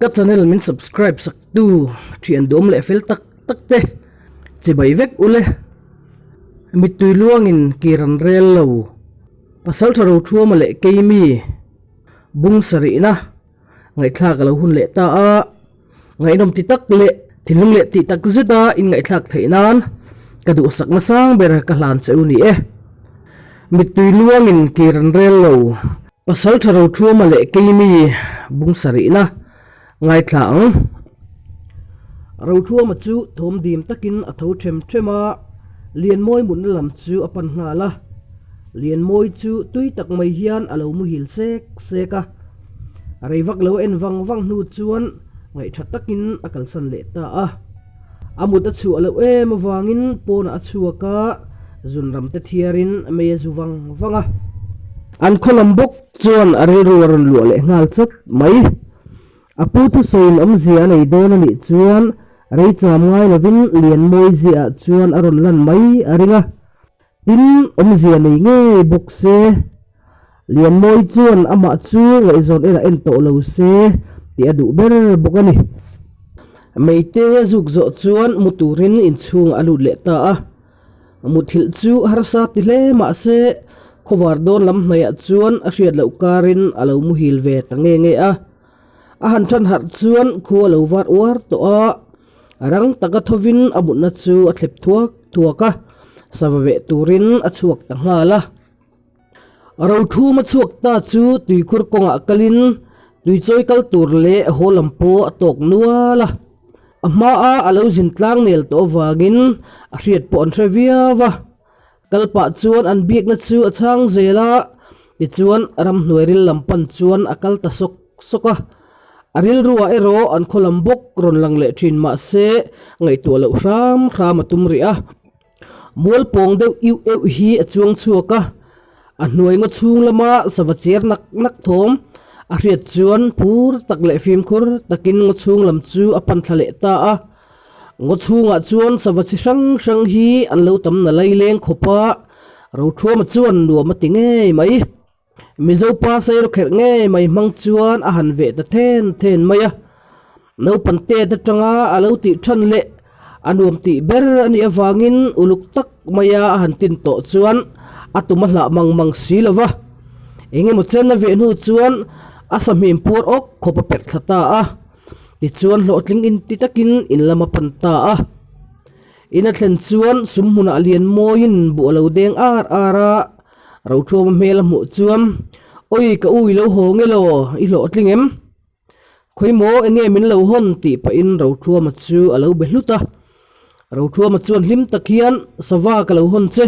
các channel mình subscribe sak tu thian dom le fel tak tak te chi bai vek ule mi tui luang in kiran rel lo pasal tharo thua ma le keimi bung sari na ngai thla ka lo hun le ta a ngai nom ti tak le thinlung le ti tak zeta in ngai thlak theinan ka du sak na sang ber ka hlan cheu ni e mi tui luang in kiran rel lo pasal tharo thua ma le keimi bung sari na ngai thlang ro thua ma chu thom dim takin a tho them thema lian moi mun lam chu apan nga la lian moi chu tui tak mai hian alo mu hil sek seka rei vak lo en wang nu chuan ngai that takin akal san le ta a amut a chu alo em wangin pon a chuaka zun ram te thiarin me zu wanga an kholambok chuan are ro ron lu le ngal chat mai apu tu soil zia nei don ani chuan rei cham ngai lovin lian moi zia chuan aron lan mai aringa tin zia nei nge bok se lian moi chuan ama chu ngai zon era en to lo se ti adu ber bokani meite zuk zo chuan muturin in chung alu le ta a muthil chu harsa ti hle ma se khowar don lam hnaia chuan a hriat lo karin alo mu hil ve tange nge a han than har chuan khu lo war war to a rang taka thovin abunna chu a thlep thuaka savave turin a chuak ta ngala ro thu ma chuak ta chu tuikhur konga kalin tuichoi kal tur le holampo atok nuala amma a alo zin tlang nel to wangin a hriat po an threviawa kalpa chuan an biak na chu a chang zela ti chuan ram hnuairil lampan chuan akal ta soka aril ruwa ero an kholambok ron lang le thin ma se ngai to lo ram atum ri a mol pong deuh iu eu hi a chuang chuaka a hnuai ngo chung lama savacher nak thom a hriat chuan pur tak le fim khur takin ngo chung lam chu apan thlale ta a ngo chunga chuan savachi sang hi an lo tam na leileng khopa ro thua ma chuan nuam ma tinge mai mizo pa sai ro kher nge mai mang chuan a han ve ta then maya no pante ta tanga alo ti than le anuam ti ber ani awangin uluk tak maya a han tin to chuan atuma hla mang silova enge mo chen na ve nu chuan asamim pur ok khopa pet thata a ti chuan hlotling in ti takin in lama panta a ina thlen chuan sumhuna alian moin bu lo deng ara ro thom mel mu chuam oi ka ui lo ho nge lo I hlotling em khoimo enge min lo hon ti pa in ro thua ma chu alo behluta ro thua ma chuan hlim takhian sawa ka lo hon che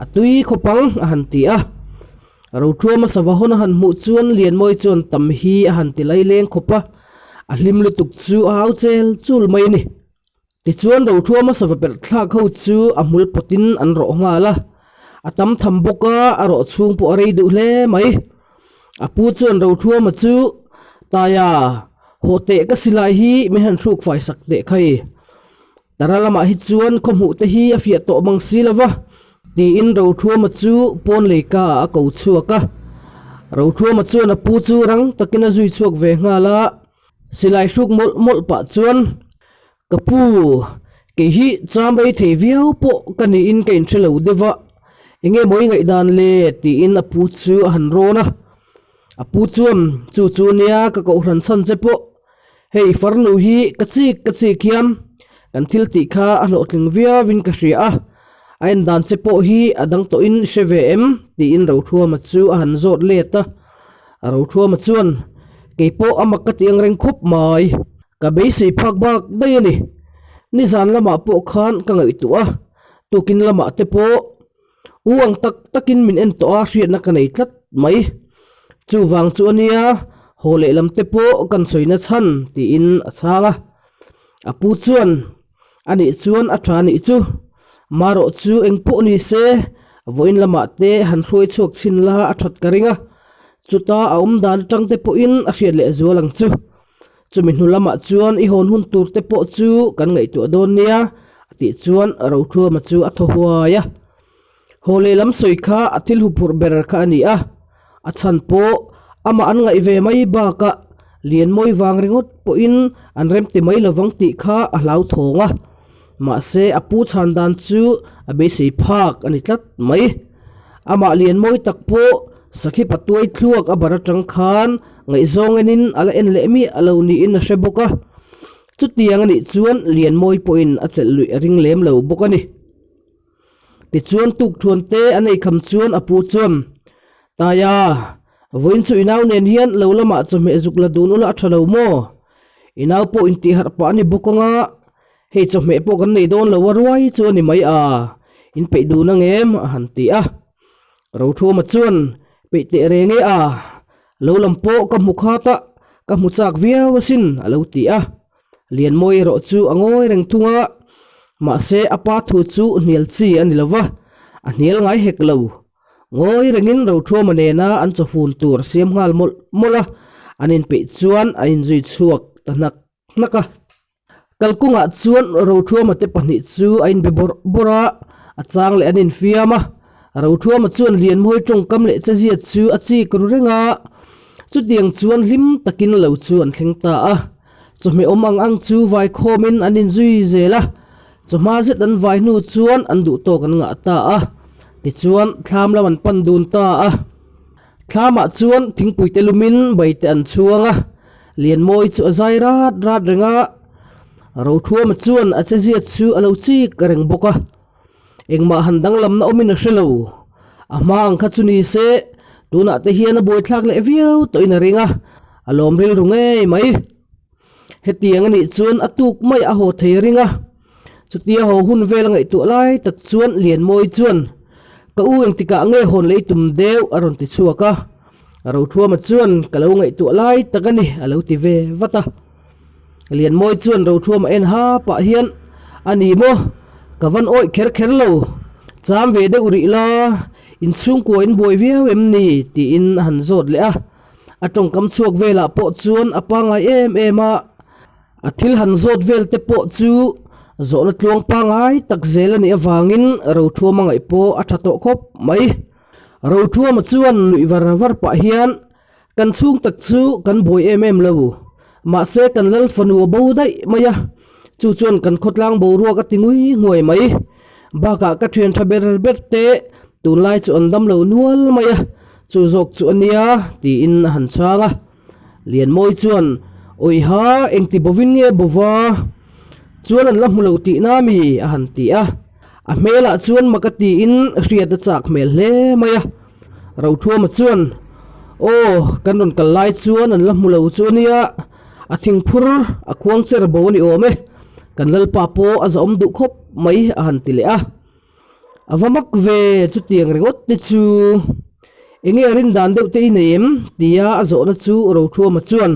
atui khopang a han ti a ro thua ma sawa hon han mu chuan lian moi chuan tam hi a han ti lai leng khopa a hlim lu tuk chu au chel chul mai ni ti chuan ro thua ma sawa per thla kho chu a mul potin an ro nga la atam tham boka aro chung po arei du hle mai apu chuan ro thua ma chu taya hote ka silai hi mi han thuk fai sak te khai taralama hi chuan khomhu te hi a fia to mang silava ti in ro thua ma chu pon leika a ko chuaka ro thua ma chuan apu chu rang takina zui chuak ve nga la silai thuk mol pa chuan kapu ke hi chambai thei viau po kani in kein thelo dewa enge moi ngai dan le ti in apu chu han rona apu chuam chu nia ka ko ran san che po hei farnu hi kachi khiam kan thil ti kha a hlotling via win ka hria a ain dan che po hi adang to in shvm ti in ro thua ma chu a han zot le ta ro thua ma chuan ke po amaka tiang reng khop mai ka be sei phak bak dai ni zan lama po khan ka ngai tu a tukin lama te po uang takin min en to a hriat na kanai tlat mai chu wang chu ania hole lam te po kan soina chan ti in achanga apu chuan ani chuan athani chu maro chu engpo ni se voin lama te han hroi chok chin la athat karinga chuta aum dan tang te po in a hriat le zualang chu chumi hnulama chuan I hon hun tur te po chu kan ngai tu don nia ti chuan ro thua ma chu a thohuaya hole lam soikha athil hupur ber kha ani a achan po ama an ngai ve mai ba ka lian moi wang ringot po in an rem ti mai lawang ti kha a hlau thonga ma se apu chan dan chu abe sei phak ani tlat mai ama lian moi takpo sakhi patuai thluak a baratang khan ngai zong enin ala en le mi alo ni in a hrebboka chu tiang ani chuan lian moi po in a chel lui ring lem lo bokani ti chuan tuk thuan te anei kham chuan apu chuan taya voin chu inaw nen hian lo lama chome zukla dun ula thalo mo inaw po in ti har pa ni bokanga hei chome po kan nei don lo warwai chuan ni mai a in pe du na ngem han ti a ro thu ma chuan pe te renge a lo lampo ka mukha ta ka muchak viawasin alo ti a lian moi ro chu angoi reng thunga ma se apa thu chu nial chi ani lova a nial ngai hek lo ngoi rengin ro thu ma ne na an cho fun tur siam ngal mola anin pe chuan a in zui chuak tanak naka kalkunga chuan ro thu ma te pani chu a in be bora a chang le anin fiama ro thu ma chuan lian moi tong kam le chazia chu a chi kru renga chu tiang chuan hlim takin lo chuan thlengta a chome omang ang chu vai khomin anin zui zela choma zet an vai nu chuan an du to kan nga ta a ti chuan thlam lawan pan dun ta a thlama chuan thingpui telumin baite an chuanga lian moi chu azai rat renga ro thuam chuan a chazia chu alo chi kareng boka engma handang lam na omin a hrelo amang kha chuni se tuna te hian a boi thlak le viau to in a ringa alom ril rungei mai hetiang ani chuan atuk mai a ho thei ringa chutia ho hun vel ngai tu lai tak chuan lian moi chuan ka u eng tika nge hon lei tum deu aron ti chuaka ro thuam chuan kalo ngai tu lai takani alo ti ve wata lian moi chuan ro thuam en ha pa hian ani mo kavan oi kher lo cham ve de uri la in chung ko in boi viau em ni ti in han zot le a atong kam chuak vela po chuan apanga em a athil han zot vel te po chu zona tlong pangai tak zel ani awangin ro thuam ngai po athato khop mai ro thuam chuan lui var pa hian kan chung tak chu kan boi em lo ma se kan lal fanu bo dai maya chu chuan kan khotlang bo ruak atingui ngoi mai baka ka thuen thaber berte tunlai chu andam lo nual maya chu zok chu ania ti in han changa lian moi chuan oi ha engti bovin nge bova chuan an lamlo ti na mi a han ti a mela chuan makati in hriat chak mel hle maya ro thuam chuan o kanon kalai chuan an lamlo chuania a thing phur a khuang cher bo ni ome kan lal pa po a zom du khop mai a han ti le a avamak ve chu tiang ringot ni chu enge rin dan deuh te nem tia a zo na chu ro thuam chuan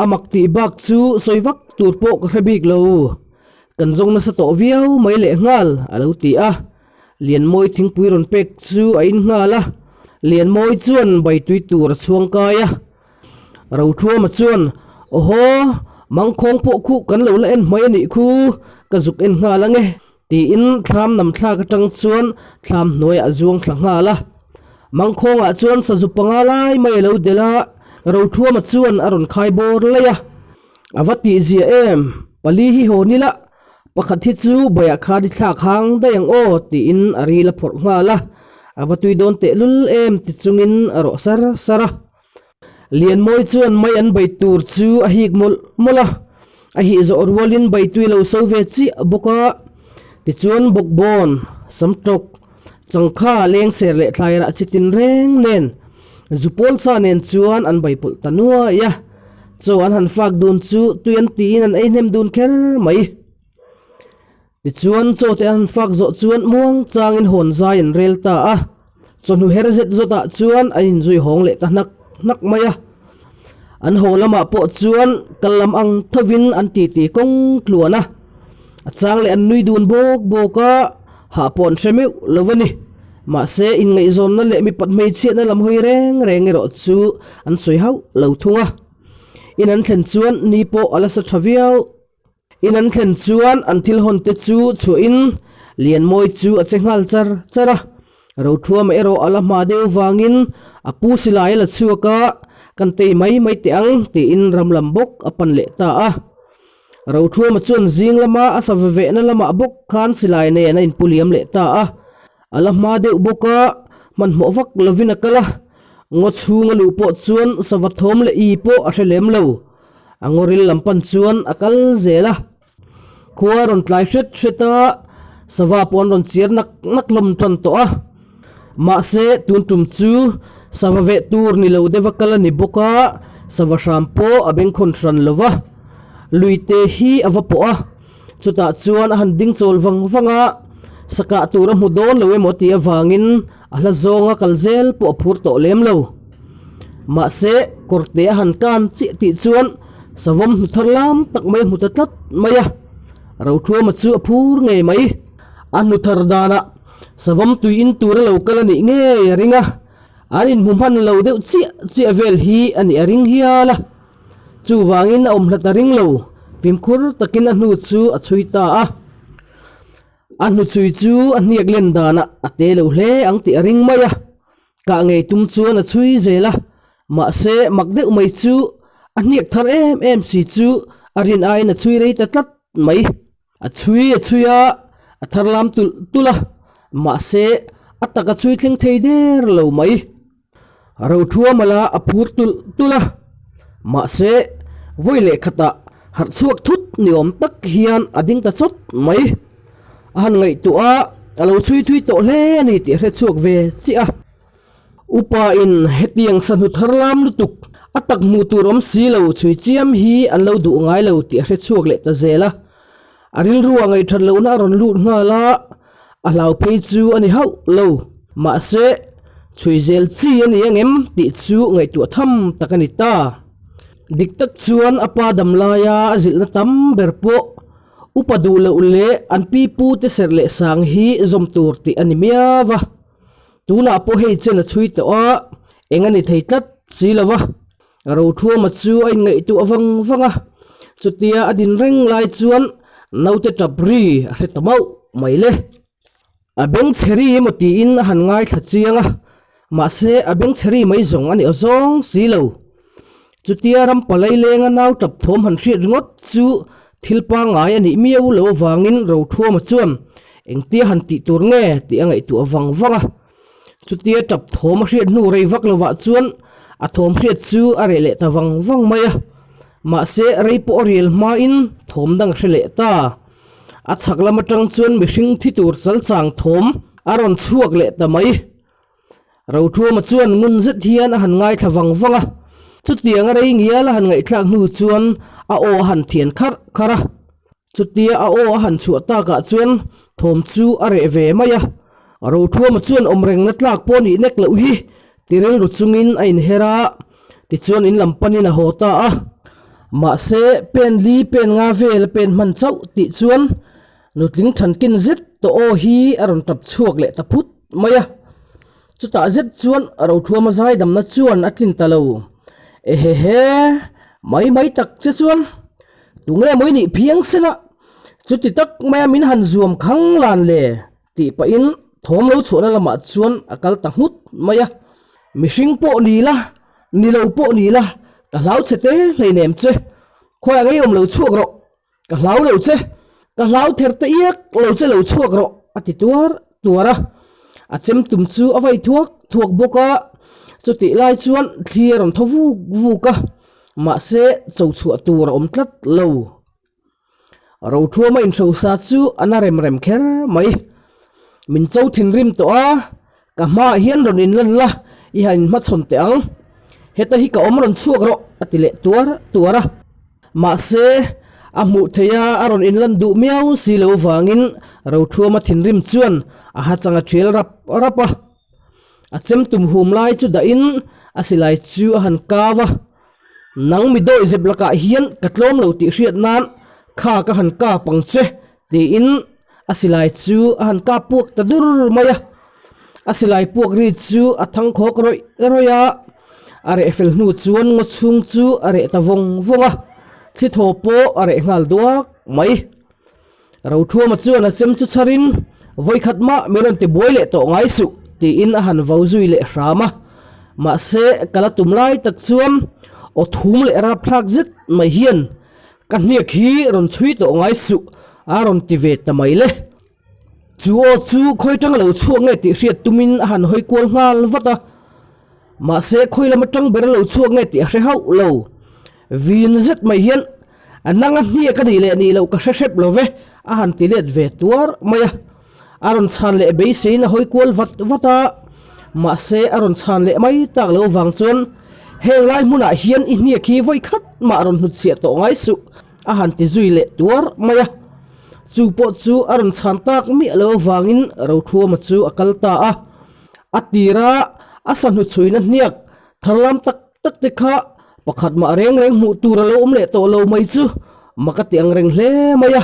amak ti bak chu soiwak tur po ka hrebik lo kan zong na sa to viau mai le ngal alo ti a lian moi thingpui ron pek chu a in ngala lian moi chuan bai tui tur chuang kaya ro thuam chuan oho mangkhong po khu kan lo la en mai ni khu ka zuk en ngala nge ti in thlam nam thla ka tang chuan thlam noi a zuang thla ngala mangkhong a chuan sa zu panga lai mai lo dela ro thuam chuan aron khai bor leya awati zia em pali hi honila pakhat hi chu baya khadi thla khang dayang o ti in ari la phor ngala awatui don te lul em ti chungin aro sara lian moi chuan mai an bai tur chu a hik mola a hi zo orwalin bai tui lo so ve chi boka ti chuan bokbon samtok changkha leng ser le thlaira chitin reng nen zupol cha nen chuan an bai pul tanua ya cho an han fak dun chu tuyan ti in an ei nem dun kher mai ti chuan cho te an fak zo chuan muang chang in hon zai an rel ta a chon hu herzet zota chuan a in zui hong le ta nak maya an holama po chuan kalam ang thovin an ti kong tluana a chang le an nui dun boka ha pon thremeu lovani ma se in ngai zon na le mi pat mei che na lam hoi reng ro chu an soi hau lo thunga in an thlen chuan ni po ala sa thaviau in an thlen chuan an thil hon te chu in lian moi chu a chengal chara ro thuam ero ala ma deu wangin a pu silai la chuaka kan te mai tiang ti in ram lam bok apan le ta a ro thua ma chuan zing lama asa ve na lama bok khan silai ne na in puliam le ta a ala ma de boka man mo vak lovina kala ngot chunga lu po chuan savathom le i po a thelem lo angoril lampan chuan akal zela khuaron tlai hret sawa pon ron chiar nak lom ton to a ma se tun tum chu sawa ve tur ni lo de vakala ni boka sawa shampo abeng khon tran lova luite hi avapo a chuta chuan han ding chol wanga saka tura mudon lowe moti awangin ala zonga kalzel po phur to lem lo ma se korte han kan chi ti chuan savam tharlam tak mai mutatlat maya ro thua ma chu phur nge mai anu thar dana savam tu in tura lo kala ni nge ringa anin mumhan lo de chi vel hi ani ring hiala chu wangin om hlata ring lo vim khur takin anu chu a chuita a anu chui chu aniak len dana ate lo hle ang ti ring maya ka ngei tum chuan a chui zela ma se makde mai chu aniak thar em si chu arin ai na chui rei tatlat mai a chuya a tharlam tula ma se ataka chui tling thei der lo mai ro thua mala a phur tula ma se voile khata har chuak thut niom tak hian ading ta chot mai han ngai tu a alo thui to hle ni ti hre chuak ve chi a upa in hetiang sanu tharlam lutuk atak mu turom si lo chui chiam hi an lo du ngai lo ti hre chuak le ta zela aril ruwa ngai than lo na ron lut nga la alau pe chu ani hau lo ma se chui zel chi ani angem ti chu ngai tu tham takani ta dik tak chuan apa damlaya azil na tam berpo upadu le ule an pi pu te serle sang hi zom tur ti animia wa tuna po hei chen a chui to a engani theitlat silawa ro thua ma chu ai ngai tu awang wanga chutia adin reng lai chuan naute tapri a hretamau maile abeng cheri moti in han ngai thachianga ma se abeng cheri mai zong ani ozong silo chutia ram palai lenga naw tap thom han hriat ngot chu thilpa ngai ani miau lo wangin ro thua ma chuan engtia han ti tur nge ti angai tu awang wanga chutia tap thom hriat nu rei vak lova chuan a thom hriat chu are le ta wang maya ma se rei po riel ma in thom dang hrele ta a chaklama tang chuan mihring thi tur chal chang thom aron chuak le ta mai ro thua ma chuan ngun zet hian han ngai thawang wanga chutiang rei ngiala han ngai thlak nu chuan a o han thian khara chutia a o han chuata ka chuan thom chu are ve maya ro thua ma chuan omreng na tlak poni nek lo hi tiril ru chungin ain hera ti chuan in lampanin a hota a ma se pen li pen nga vel pen man chau ti chuan nutling thankin zet to o hi aron tap chuak le ta phut maya chuta zet chuan ro thua ma zai dam na chuan atin talo ehehe mai tak che chuan tunge moi ni phiang sena chuti tak maya min han zuam khang lan le ti pa in thom lo chona lama chuan akal ta hmut maya mihring po ni lo po ni la ka lau chete leinem che khoi ngai om lo chuak ro ka lau lo che ka lau ther te iak lo che lo chuak ro ati tuara achem tum chu avai thuak boka chuti lai chuan thlir on thovu ka ma se chau chu tur om tlat lo ro thua ma in tho sa chu anarem rem kher mai min chau thin rim to a ka ma hian ron in lan la i han ma chon te ang heta hi ka om ron chuak ro atile tuara ma se amu theya aron in lan du miau si lo wangin ro thua ma thin rim chuan a ha changa thil rapa achem tum hum lai chu da in asilai chu han kawa nang mi doi zeblaka hian katlom lo ti hriat nan kha ka han ka pangche ti in asilai chu han ka puak ta dur maya asilai puak ri chu athang khok roya are efel nu chuan ngo chung chu are ta vonga thi thopo are ngal duak mai ro thua ma chuan a chem chu charin voi khat ma meron te boile to ngai su ti in a han vauzui le rama ma se kala tumlai tak chuan o thum le ra phak zet mai hian kan hnia khi ron chui to ngai su a ron ti ve tamai le chu o chu khoi tang lo chuang nge ti hriat tumin han hoi kwal ngal vata ma se khoi lam tang ber lo chuang nge ti hre hau lo vin zet mai hian ananga hnia ka ni le ni lo ka hre lo ve a han ti let ve tuar maya aron chan le be se na hoi kwal vata ma se aron chan le mai tak lo wang chuan heng lai muna hian i hnia khi voi khat ma aron hut sia to ngai su a han ti zui le tuar maya chu po chu aron chan tak mi lo wangin ro thua ma chu akal ta a atira asan hu chuina hniak tharlam tak tak te kha pakhat ma reng mu tur lo le to lo mai chu makati ang reng hle maya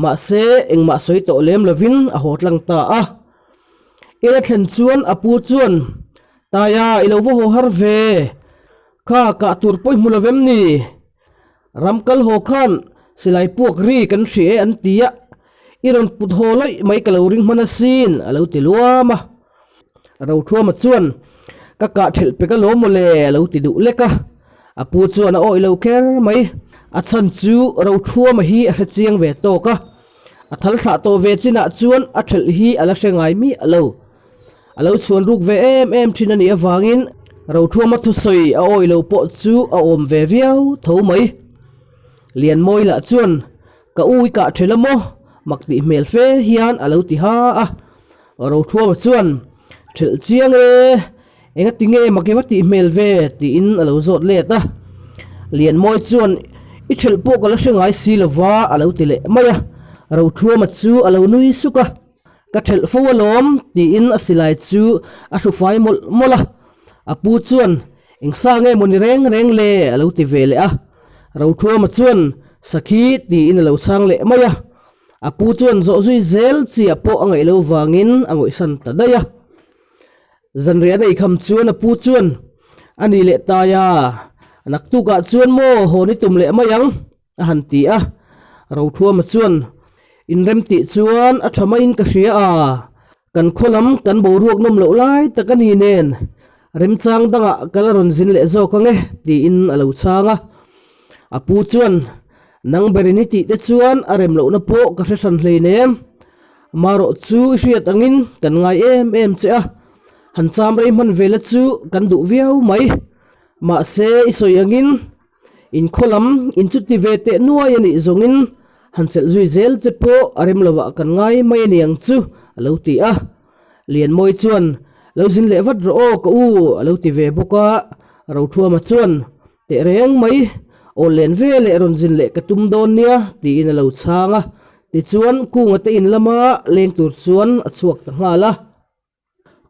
ma se eng ma soi to lem lovin a hotlang ta a ila thlen chuan apu chuan taya ilo vo ho har ve kha ka tur poi mulovem ni ramkal ho khan silai puak ri kan hri an tia iron put ho lai mai kaloring manasin alo tiluama ro thua ma chuan ka ka thel pe ka lo mole alo ti du leka apu chuan a oi lo ker mai a chan chu ro thua ma hi a chiang ve to ka a thal thla to ve china chuan a thel hi ala hrengai mi alo chuan ruk ve em thina ni awangin ro thua ma thu soi a oi lo po chu a om ve viau tho mai lian moi la chuan ka ui ka thelamo makti mel fe hian alo ti ha a ro thua ma chuan thel chiang enga tinge makewati mel ve ti in alo zot le ta lian moi chuan i thel po ka la hrengai silova alo ti le maya ro thua ma chu alo nui suka ka thel fo lom ti in asilai chu a thu fai mola apu chuan engsa nge moni reng le alo ti ve le a ro thua ma chuan sakhi ti in alo sang le maya apu chuan zo zui zel chi apo angai lo wangin angoi san ta daya zanria nei kham chuan apu chuan ani le taya anak tu ka chuan mo honi tum le mayang a han ti a ro thua ma chuan in rem ti chuan a thama in ka hria a kan kholam kan bo ruak nom lo lai takani nen rem chang danga kalaron zin le zo ka nge ti in alo changa apu chuan nang berini ti te chuan a rem lo na po ka hre than hlei nem maro chu hriat angin kan ngai em che a han cham rei man vela chu kan du viau mai ma se isoi angin in kholam in chu ti ve te nuai ani zongin han sel zui zel che po arem lova kan ngai mai niang chu alo ti a lian moi chuan lo zin le vat ro ka u alo ti ve boka ro thua ma chuan te reng mai o len ve le ron zin le ka tum don nia ti in alo changa ti chuan kunga te in lama leng tur chuan a chuak ta ngala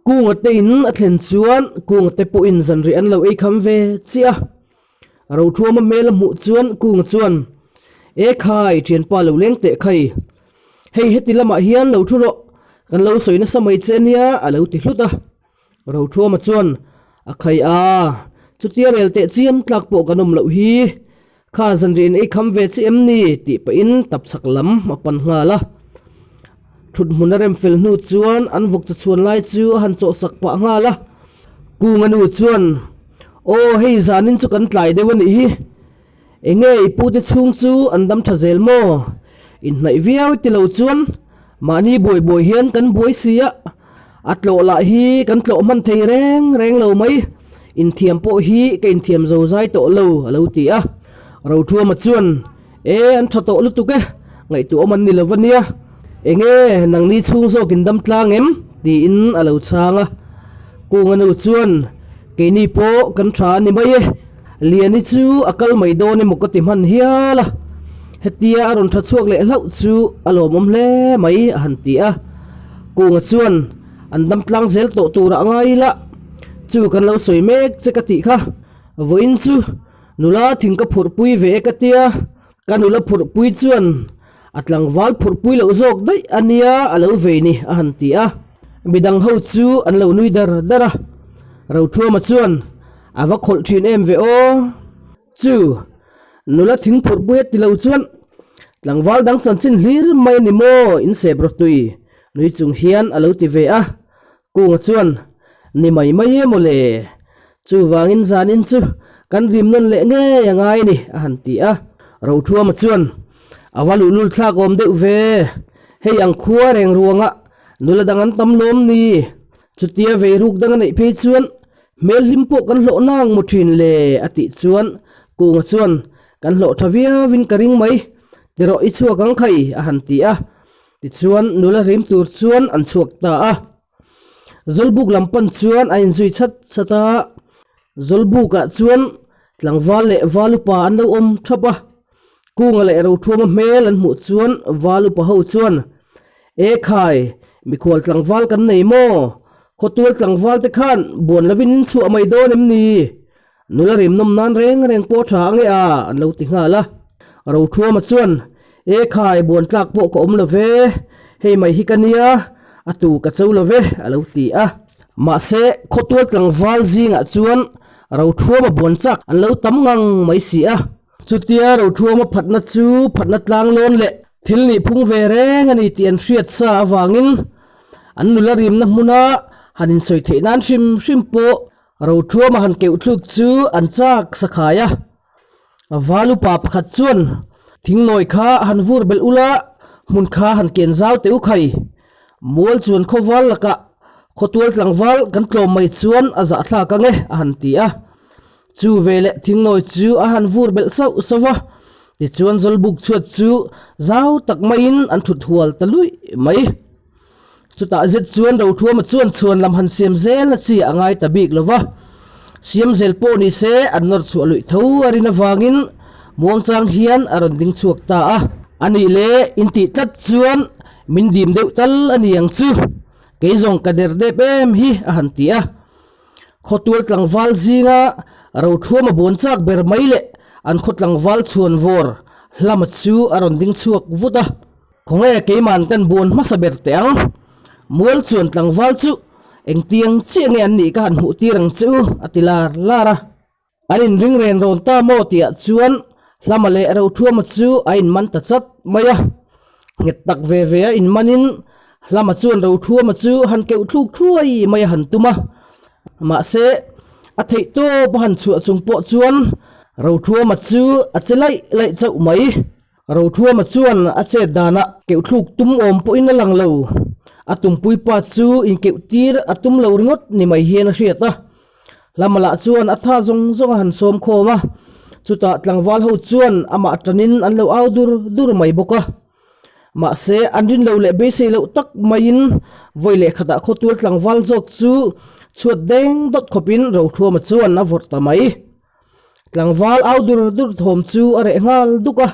kunga te in a thlen chuan kunga te po in zan ri an lo ei kham ve chia ro thua ma mel mu chuan kunga chuan e khai thian pa lo leng te khai hei heti lama hian lo thu ro kan lo soina samai chenia alo ti hluta ro thua ma chuan a khai a chutia rel te chiam tlak po kanom lo hi kha zan rin ei kham ve chi em ni ti pa in tap sak lam mapan ngala thut munarem fel nu chuan an vuk chu chuan lai chu han cho sak pa ngala kunga nu chuan o hei zanin chu kan tlai dewani hi enge ipu te chung chu andam thazel mo in nai viau ti lo chuan mani boi hian kan boi sia atlo la hi kan tlo man thei reng lo mai in thiam po hi ke in thiam zo zai to lo ti a ro thua ma chuan an tha to lu tu ke ngai tu man ni lovania enge nang ni chung zo kin dam tlang em ti in alo changa kunga nu chuan ke ni po kan tha ni mai liani chu akal mai do ni mokati man hiala hetia aron tha chuak le hlau chu alom om hle mai a han ti a kunga chuan andam tlang zel to tura ngai la chu kan lo soi mek che ka ti kha voin chu nula thing ka phur pui ve ka tia kanula phur pui chuan atlang wal phur pui lo zok dai ania alo ve ni a han ti a bidang ho chu an lo nui dara ro thua ma chuan ava khol thin em ve o chu nula thing phur pui ti lo chuan tlangwal dang chan chin hlir mai ni mo in se bro tui nui chung hian alo ti ve a kunga chuan ni mai mo le chu wangin zanin chu kan rim non le nge yangai ni a han ti a ro thua ma chuan awalu lul thla kom deuh ve hei ang khua reng ruanga nula dangan tam lom ni chutia ve ruk dang nei phe chuan mel limpo kan hlo nang mu thin le ati chuan kunga chuan kan hlo thavia win karing mai tiro i chuak ang khai a han ti a ti chuan nula rim tur chuan an chuak ta a zolbuk lampan chuan a in zui chat chata zolbuka chuan tlangwal le valupa an lo om thapa kunga le ro thuma mel an mu chuan valupa ho chuan e khai mikhol tlangwal kan nei mo khotul tlangwal te khan bon lavin chu amai don em ni nula rim nom nan reng po tha nge a an lo ti nga la ro thua ma chuan e khai bon tlak po ko om lo ve hei mai hi kania atu ka chau lo ve a lo ti a ma se khotul tlangwal zinga chuan ro thua ma bon chak an lo tam ngang mai si a chutia ro thua ma phatna chu phatna tlang lon le thil ni phung ve reng ani tian hriat sa awangin an nula rim na hmuna hanin soi the nan hrim po ro thua ma han keu thluk chu an chak sakhaya avalu pa pakhat chuan thingnoi kha han vur bel ula mun kha han ken zau teu khai mol chuan khowal laka khotul tlangwal kan tlom mai chuan aza thla ka nge a han ti a chu vele thingnoi chu a han vur bel sau sawa ti chuan zolbuk chuat chu zau tak mai in an thut hual talui mai chuta zet chuan ro thua ma chuan lam han siam zel la chi angai ta bik lova siam zel po ni se an nor chu lui tho arina wangin muang chang hian aron ding chuak ta a ani le inti tat chuan min dim deuh tal ani ang chu keizong kader de pem hi a han ti a khotul tlangwal zinga ro thua ma bon chak ber mai le an khotlangwal chuan vor hlama chu aron ding chuak vuta khonge keiman kan bon ma saber te ang mual chuan tlangwal chu engtiang chiang an ni ka han hu tirang chu atilar lara anin ring ren ron ta mo tia chuan hlama le ro thua ma chu ain man ta chat maya nget tak ve in manin hlama chuan ro thua ma chu han keu thluk thuai maya han tuma ma se a thei to ban chu chung po chuan ro thua ma chu a chelai lai chau mai ro thua ma chuan a che dana keu thluk tum om po in lang lo atum pui pa chu in keu tir atum lo ringot ni mai hian hriata lamala chuan atha zong han som khoma chuta tlangwal ho chuan ama tanin an lo dur mai boka ma se andin lo le be se lo tak main voile khata khotul tlangwal jok chu chuat deng dot khopin ro thua ma chuan na vorta mai tlangwal dur thom chu are ngal duka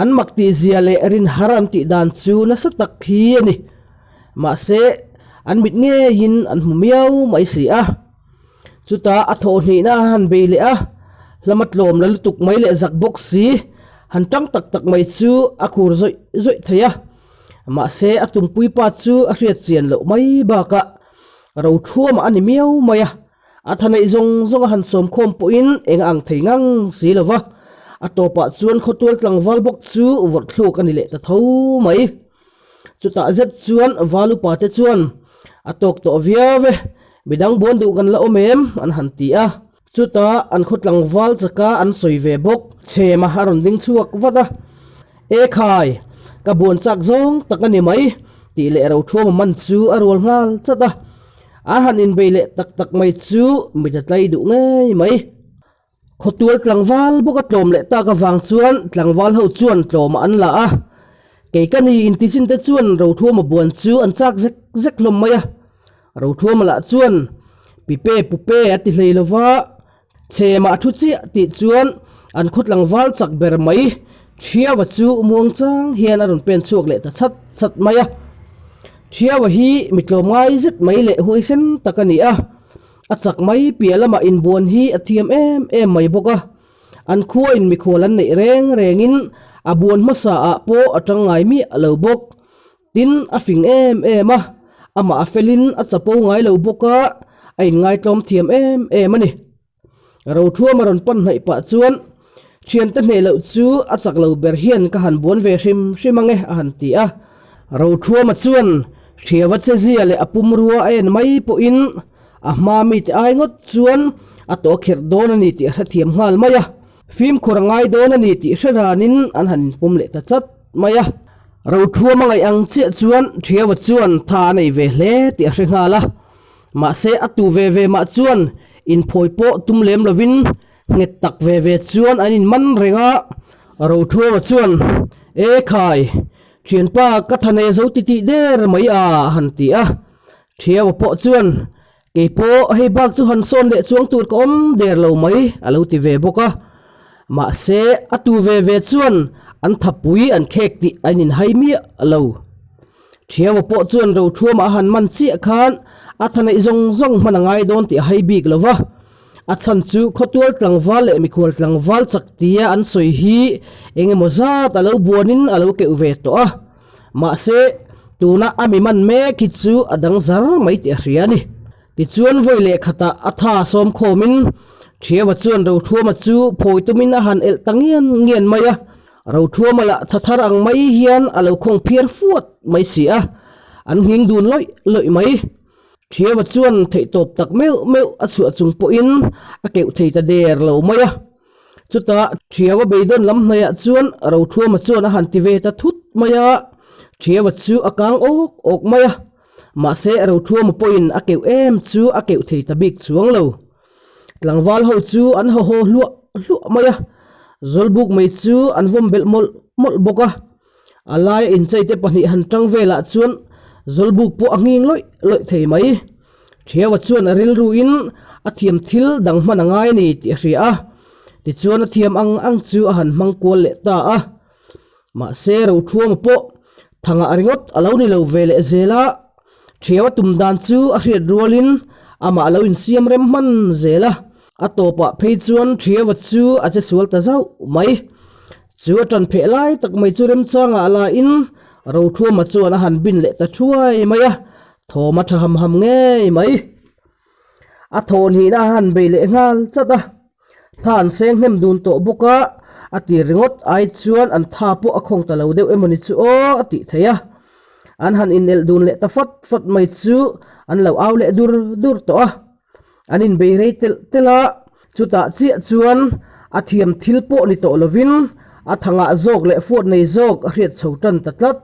an makti zia le rin haran ti dan chu na satak hi ani ma se an mit nge yin an humiau mai si a chuta atho ni na han be le a lamat lom la lutuk mai le zak box si han tang tak mai chu akur zoi thaya ma se atum pui pa chu a hriat chian lo mai ba ka ro thua ma ani miau maya athanai zong han som khom po in eng ang theingang si lova atopa chuan khotul tlangwal bok chu vor thluk ani le ta tho mai chuta zet chuan valu pa te chuan atok to viave bidang bon du kan la omem an han ti a chuta an khotlangwal chaka an soi ve bok chema haron ding chuak wada e khai ka bon chak zong takani mai ti le ro thua man chu arol ngal chata a han in beile tak mai chu mi ta tlai du ngai mai khotul tlangwal boka tlom le ta ka wang chuan tlangwal ho chuan tlom an la a ke kani intisin te chuan ro thua ma bon chu an chak zek lom maya ro thua ma la chuan pipe pupe ati hleilowa chema thu chi ti chuan an khotlangwal chak ber mai thiawa chu muang chang hian aron pen chuak le ta chat maya thiawa hi mitlom ngai zet mai le huisen takani a achak mai pialama in bon hi athiam em mai boka an khuwa in mikholan nei rengin abuan masa a po atangai mi alo bok tin afing em a ama afelin achapo ngai lo boka ain ngai tlom thiam em ani ro thua maron pan hai pa chuan thian ta nei lo chu achak lo ber hian ka han bon ve hrimange a han ti a ro thua ma chuan thiawa che zia le apum ruwa en mai po in a ma mi te ai ngot chuan ato kher don ani ti hra thiam ngal maya phim khorangai don ani ti hranin an han pum le ta chat maya ro thua mangai ang che chuan thiawa chuan tha nei ve hle ti hre ngala ma se atu ve ma chuan in phoipo tumlem lovin nget tak ve chuan anin man renga ro thua chuan e khai thian pa ka thane zo ti der mai a han ti a thiawa po chuan ke po hei bak chu han son le chuang tur kom der lo mai alo ti ve boka ma se atu ve chuan an thapui an khek ti anin haimi alo thiawa po chuan ro thua ma han man chi khan athana zong manangai don ti hai big lova achan chu khotual tlangwal le mikhwal tlangwal chaktia an soi hi enge moza talo buanin alo ke uve to a ma se tuna ami man me kichu adang zar mai ti hriani ti chuan voile khata atha som khomin thiawa chuan ro thua ma chu phoi tumin a han el tangian ngian maya ro thua mala thathar ang mai hian alo khong phiar fuat mai sia an hing dun loi mai thiawa chuan thei top tak meu achu chung po in a keu thei ta der lo maya chuta thiawa beidon lam hnaia chuan ro thua ma chuan a han ti ve ta thut maya thiawa chu akang ok maya ma se ro thua ma poin a keu em chu a keu thei ta big chuang lo tlangwal ho chu an ho lu maya zolbuk mai chu an vom bel mol boka alai in chaite pani han tang vela chuan zolbuk po anging loi thei mai thiawa chuan aril ruin a thiam thil dang manangai ni ti hria ti chuan a thiam ang chu a han mangkol le ta a ma se ro thuam po thanga aringot alo ni lo vele zela thiawa tumdan chu a hriat rualin ama alo in siam rem man zela atopa phei chuan thiawa chu a che sual ta zau mai chu tan phe lai tak mai chu rem changa ala in ro thua ma chuan a han bin le ta thuai maya thoma thaham nge mai a thon hi na han be le ngal chata than seng hnem dun to boka ati ringot ai chuan an tha po a khong ta lo deuh emoni chu o ati theya an han in el dun le ta fat mai chu an lo aw le dur to a anin be rei tela chuta chi chuan a thiam thil po ni to lovin a thanga zok le fot nei zok a hriat chhotan tatlat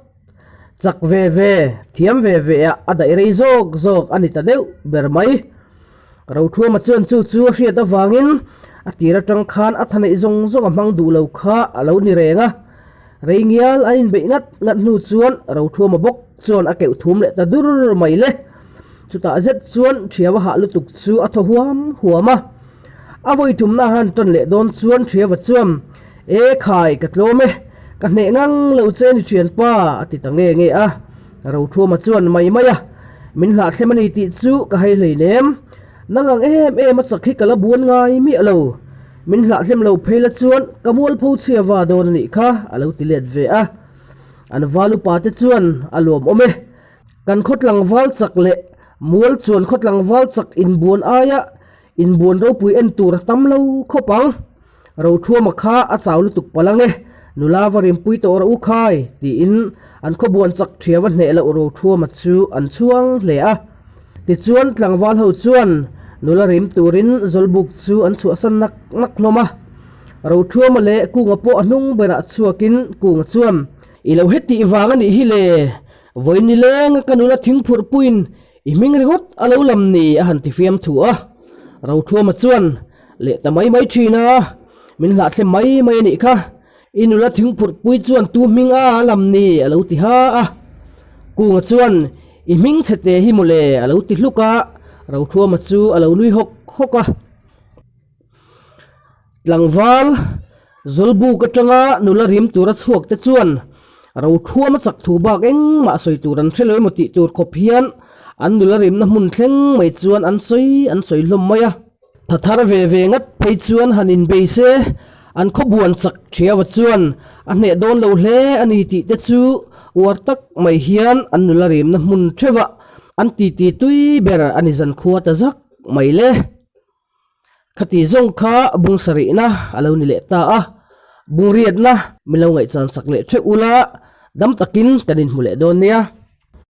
chak ve thiam ve a dai rei zok ani ta deuh ber mai ro thua ma chuan chu hriat awangin a tira tang khan a thane zong amang du lo kha alo ni renga reingial ain be ngat nu chuan ro thua ma bok chuan a keu thum le ta dur mai le chuta zet chuan thiawa ha lu tuk chu a tho huama a voi thum na han ton le don chuan thiawa chuam e khai katlome ka hne ngang lo che ni thian pa ati ta nge a ro thua ma chuan mai maya min hla thlemani ti chu ka hei hleinem nangang em a chakhi kala buan ngai mi alo min hla thlem lo phela chuan kamol pho chia wa don ni kha alo ti let ve a an valu pa te chuan alom ome kan khotlang wal chak le mual chuan khotlang wal chak in buan aya in buan ro pui en tur tam lo khopang ro thua ma kha a chawlu tuk palange nulavarim pui to ro khai ti in an kho buan chak thiawa hne la ro thua ma chu an chuang hle a ti chuan tlangwal ho chuan nularim turin zolbuk chu an chu asan nak hloma ro thua ma le kunga po anung bera chuakin kunga chuam ilo heti wanga ni hi le voini leng kanula thingphur puin iming rigot alo lam ni a han ti fiam thu a ro thua ma chuan le tamai mai thina min hla thle mai ni kha inula thingphur pui chuan tu ming a lam ni alo ti ha a kunga chuan iming chete hi mole alo ti hluka ro thua ma chu alo nui hoka tlangwal zolbu ka tanga nularim tura chuak te chuan ro thua ma chak thu bak eng ma soi turan threloi moti tur khopian an nularim na mun thleng mai chuan an soi hlom maya thathar ve ngat phei chuan hanin beise an khobuan chak thiawa chuan an ne don lo hle ani ti te chu wartak mai hian an nularim na mun thewa an ti tui ber ani zan khuwa ta zak mai le khati zong kha bung sari na alo ni le ta a bung riat na milo ngai chan sak le the ula dam takin kanin hule don nia